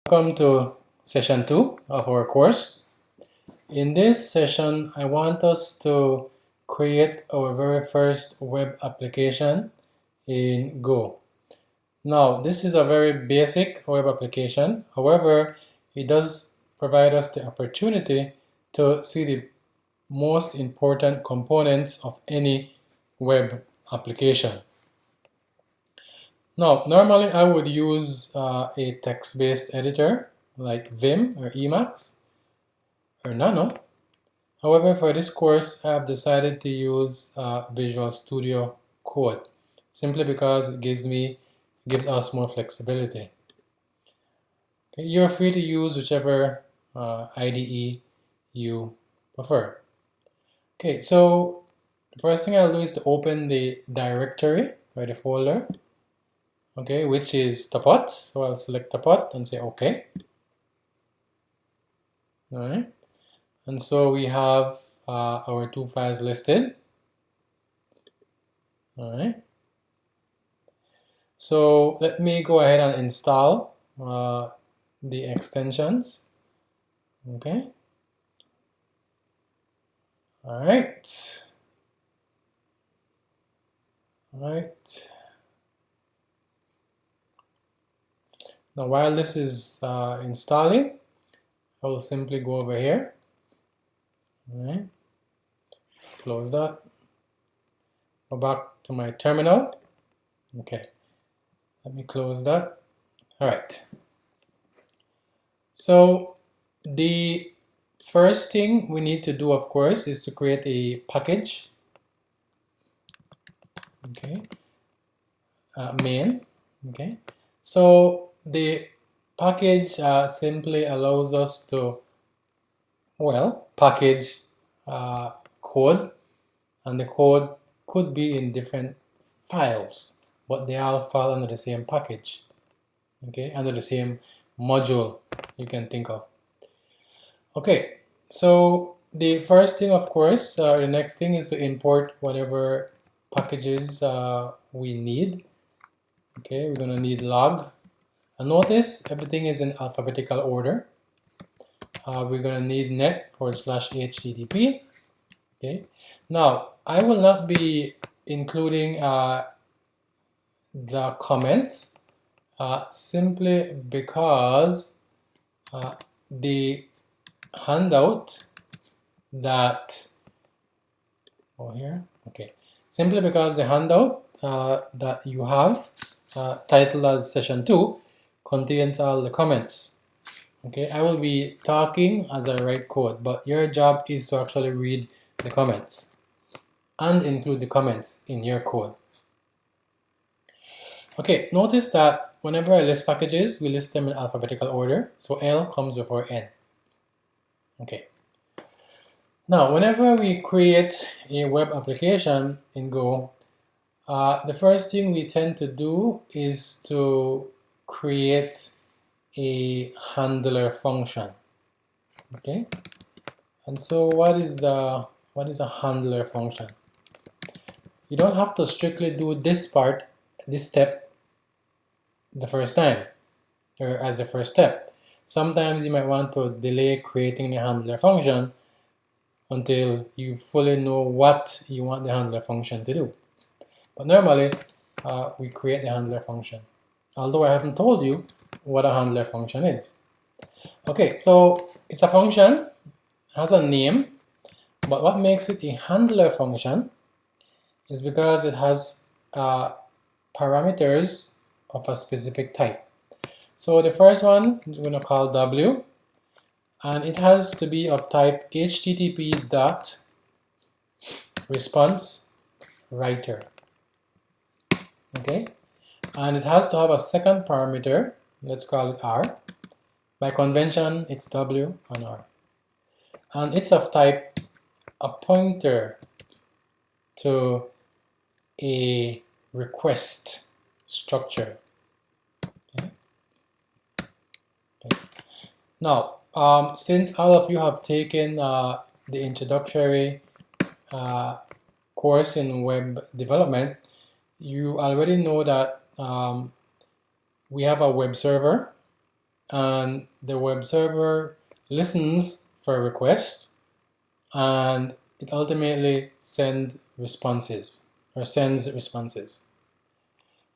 Welcome to session 2 of our course. In this session, I want us to create our very first web application in Go. Now, this is a very basic web application. However, it does provide us the opportunity to see the most important components of any web application. Now, normally I would use a text-based editor like Vim or Emacs or Nano. However, for this course, I have decided to use Visual Studio Code simply because it gives us more flexibility. Okay, you're free to use whichever IDE you prefer. Okay, so the first thing I'll do is to open the directory or the folder. Okay, which is Tapot. So I'll select Tapot and say OK. All right. And so we have our two files listed. All right. So let me go ahead and install the extensions. Okay. All right. All right. Now, while this is installing, I will simply go over here. All right. Let's close that. Go back to my terminal. Okay. Let me close that. All right. So the first thing we need to do, of course, is to create a package. Okay. Main. Okay. So the package simply allows us to, package code, and the code could be in different files, but they all fall under the same package, okay, under the same module you can think of. Okay, so the first thing, of course, the next thing is to import whatever packages we need. Okay, we're going to need log. And notice everything is in alphabetical order. We're going to need net/http. Okay. Now, I will not be including the comments simply because the handout that simply because the handout that you have titled as session 2 contains all the comments. Okay, I will be talking as I write code, but your job is to actually read the comments and include the comments in your code. Okay, notice that whenever I list packages, we list them in alphabetical order, so L comes before N. Okay. Now, whenever we create a web application in Go, the first thing we tend to do is to create a handler function. Okay, and so what is a handler function? You don't have to strictly do this step the first time or as the first step. Sometimes you might want to delay creating the handler function until you fully know what you want the handler function to do. But normally we create the handler function, although I haven't told you what a handler function is. Okay, so it's a function, has a name, but what makes it a handler function is because it has parameters of a specific type. So the first one we're going to call W, and it has to be of type HTTP dot response writer. Okay, and it has to have a second parameter. Let's call it R. By convention, it's W and R. And it's of type a pointer to a request structure. Okay. Okay. Now, since all of you have taken the introductory course in web development, you already know that we have a web server and the web server listens for a request, and it ultimately sends responses.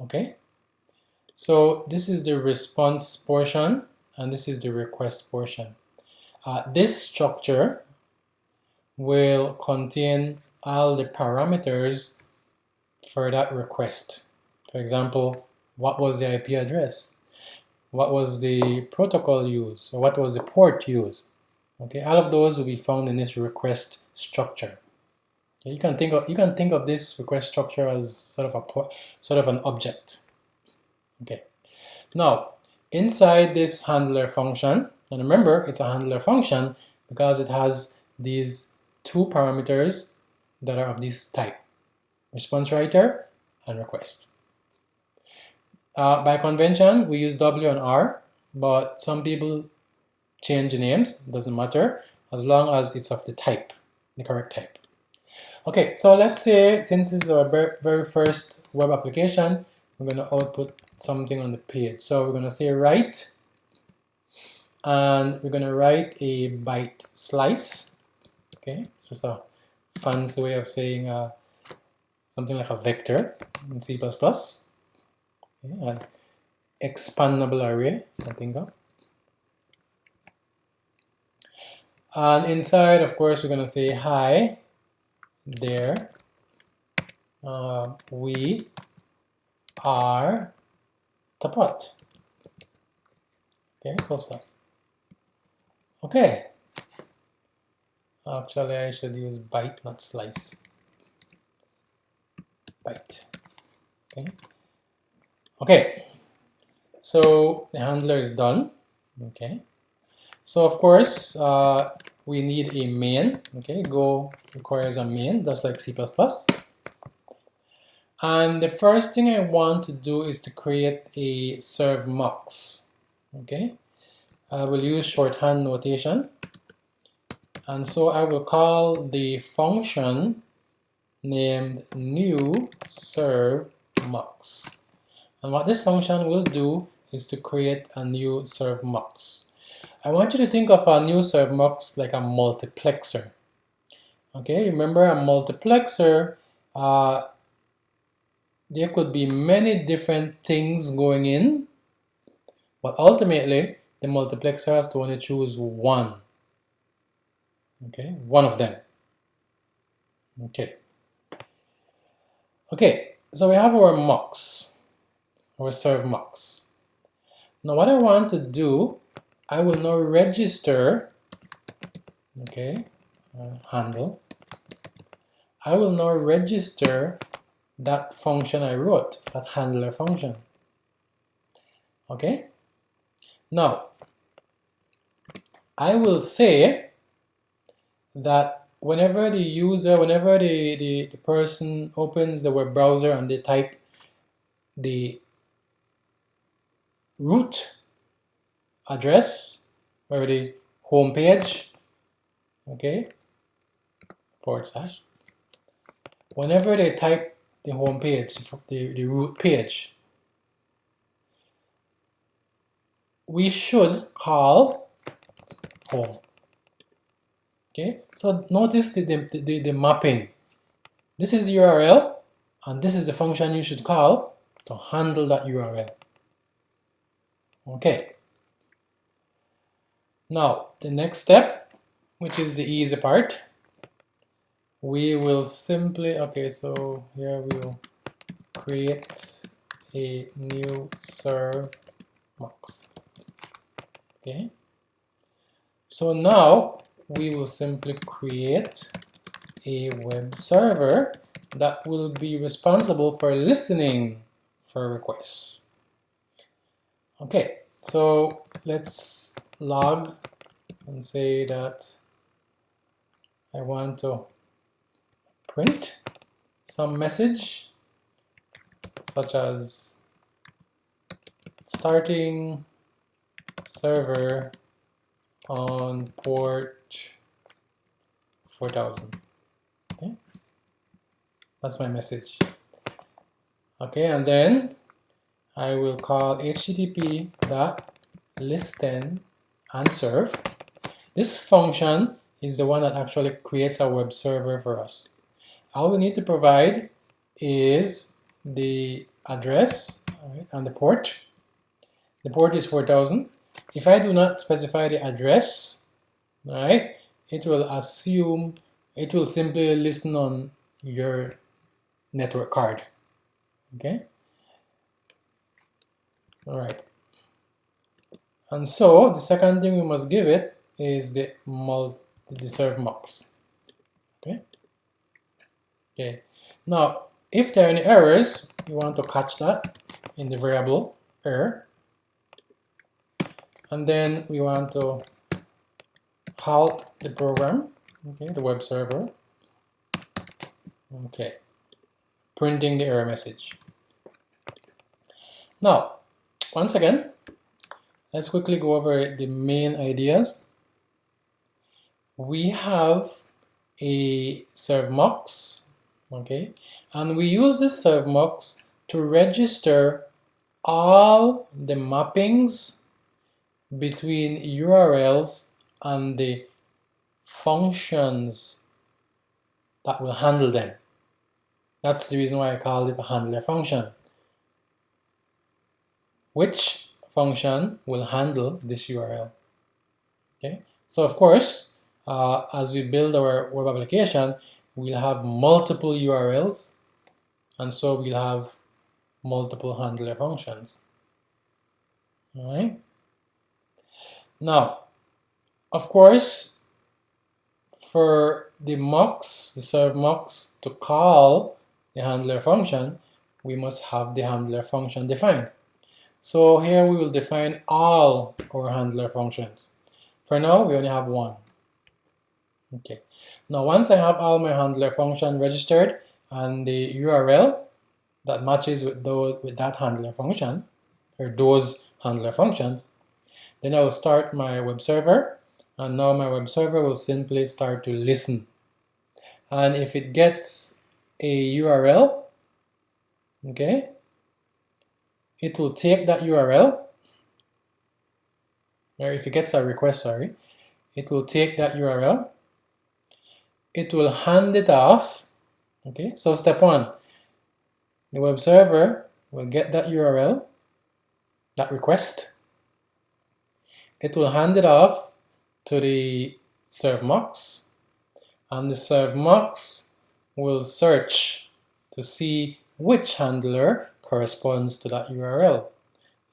Okay, so this is the response portion, and this is the request portion. This structure will contain all the parameters for that request. For example, what was the IP address? What was the protocol used? Or what was the port used? Okay, all of those will be found in this request structure. Okay, you can think of this request structure as sort of an object. Okay. Now, inside this handler function, and remember it's a handler function because it has these two parameters that are of this type: response writer and request. By convention, we use W and R, but some people change the names. It doesn't matter as long as it's of the type, the correct type. Okay, so let's say since this is our very first web application, we're going to output something on the page. So we're going to say write, and we're going to write a byte slice. Okay, it's just a fancy way of saying something like a vector in C++. Okay, an expandable array, I think of. And inside, of course, we're going to say hi there. We are Tapat. Okay, full stop. Okay. Actually, I should use byte, not slice. Byte. Okay. Okay. So the handler is done. Okay. So of course, we need a main. Okay. Go requires a main, just like C++. And the first thing I want to do is to create a Servox. Okay. I will use shorthand notation. And so I will call the function named new Servox. And what this function will do is to create a new Servox. I want you to think of a new Servox like a multiplexer. Okay, remember a multiplexer, there could be many different things going in, but ultimately the multiplexer has to only choose one. Okay, one of them. Okay. Okay, so we have our mux, our Servox. Now what I want to do, I will now register, okay, handle. I will now register that function I wrote, that handler function. Okay? Now, I will say that whenever the user, whenever the person opens the web browser and they type the root address or the home page, okay, /, whenever they type the home page, the root page, we should call home. Okay, so notice the mapping. This is the URL, and this is the function you should call to handle that URL. Okay. Now, the next step, which is the easy part, we will simply, okay, so here we will create a new Servox. Okay. So now we will simply create a web server that will be responsible for listening for requests. Okay, so let's log and say that I want to print some message such as starting server on port 4000. Okay, that's my message. Okay, and then I will call http listen and serve. This function is the one that actually creates a web server for us. All we need to provide is the address, right, and the port. The port is 4000. If I do not specify the address, right, it will simply listen on your network card. Okay. All right. And so the second thing we must give it is the Servox. Okay. Okay. Now, if there are any errors, you want to catch that in the variable error, and then we want to halt the program. Okay, the web server. Okay, printing the error message. Now, once again, let's quickly go over the main ideas. We have a Servox, okay, and we use this Servox to register all the mappings between URLs and the functions that will handle them. That's the reason why I call it a handler function. Which function will handle this URL? Okay, so of course, as we build our web application, we'll have multiple URLs, and so we'll have multiple handler functions. All right. Now, of course, for the Servox to call the handler function, we must have the handler function defined. So here we will define all our handler functions. For now, we only have one. Okay. Now, once I have all my handler function registered and the URL that matches with that handler function, or those handler functions, then I will start my web server, and now my web server will simply start to listen. And if it gets a URL, okay, it will take that URL, or if it gets a request, sorry, it will take that URL, it will hand it off. Okay, so step one, the web server will get that URL, that request, it will hand it off to the Servox, and the Servox will search to see which handler corresponds to that URL.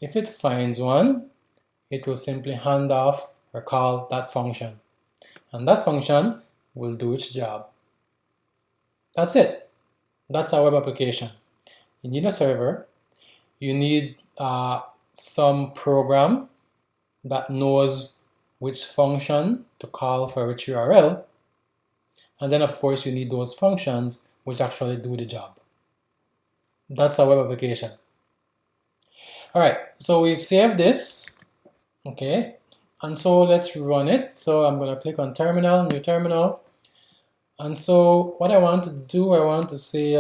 If it finds one, it will simply hand off or call that function, and that function will do its job. That's it. That's our web application. You need a server, you need some program that knows which function to call for which URL, and then of course you need those functions which actually do the job. That's our web application. Alright, so we've saved this, okay, and so let's run it. So I'm going to click on terminal, new terminal, and so what I want to do, I want to say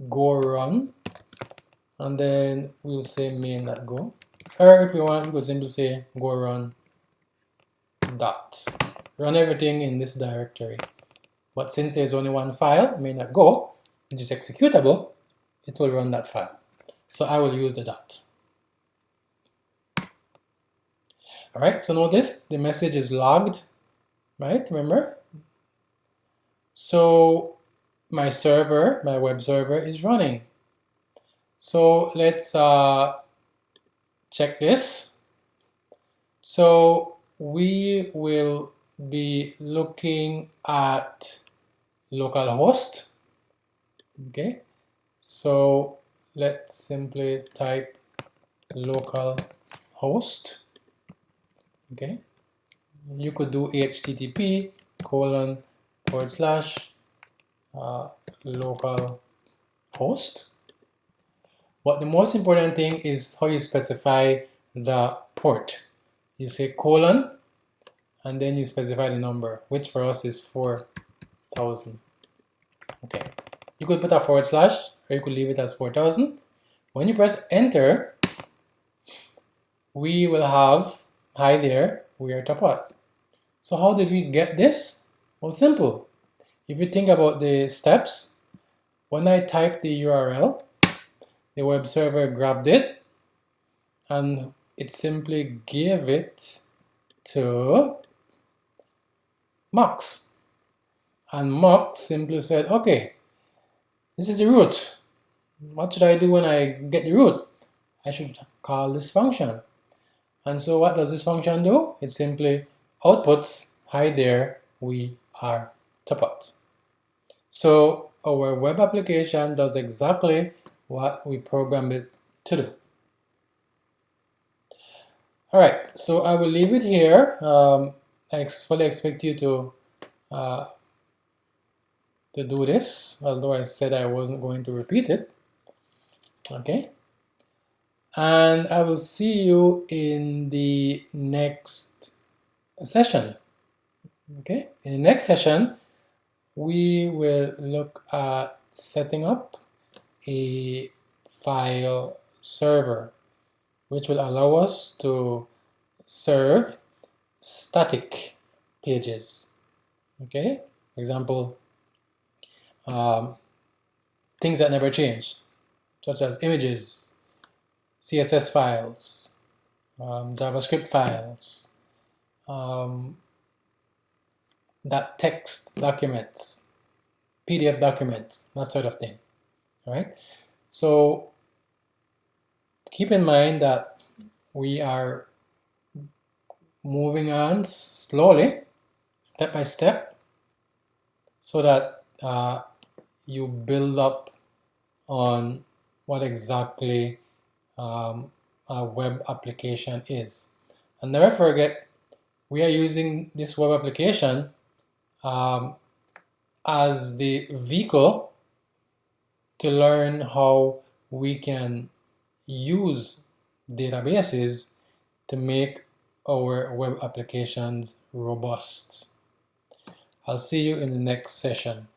go run, and then we'll say main.go, or if you want, we could simply say go run dot. Run everything in this directory. But since there's only one file, main.go, which is executable, it will run that file. So I will use the dot. Alright, so notice the message is logged, right? Remember? So my server, my web server is running. So let's check this. So we will be looking at localhost. Okay, so let's simply type localhost. Okay, you could do http:// localhost. But the most important thing is how you specify the port. You say colon, and then you specify the number, which for us is 4000. Okay, you could put a / or you could leave it as 4000. When you press enter, we will have, hi there, we are Tapat. So how did we get this? Well, simple. If you think about the steps, when I typed the URL, the web server grabbed it and it simply gave it to Mux. And Mux simply said, okay, this is the root. What should I do when I get the root? I should call this function. And so what does this function do? It simply outputs, hi there, we are Tapat. So our web application does exactly what we programmed it to do. All right, so I will leave it here. I fully expect you to do this, although I said I wasn't going to repeat it. Okay, and I will see you in the next session. Okay, in the next session, we will look at setting up a file server, which will allow us to serve static pages. Okay, for example, things that never change, such as images, CSS files, JavaScript files, that text documents, PDF documents, that sort of thing. All right. So keep in mind that we are moving on slowly, step by step, so that you build up on what exactly a web application is. And never forget, we are using this web application as the vehicle to learn how we can use databases to make our web applications robust. I'll see you in the next session.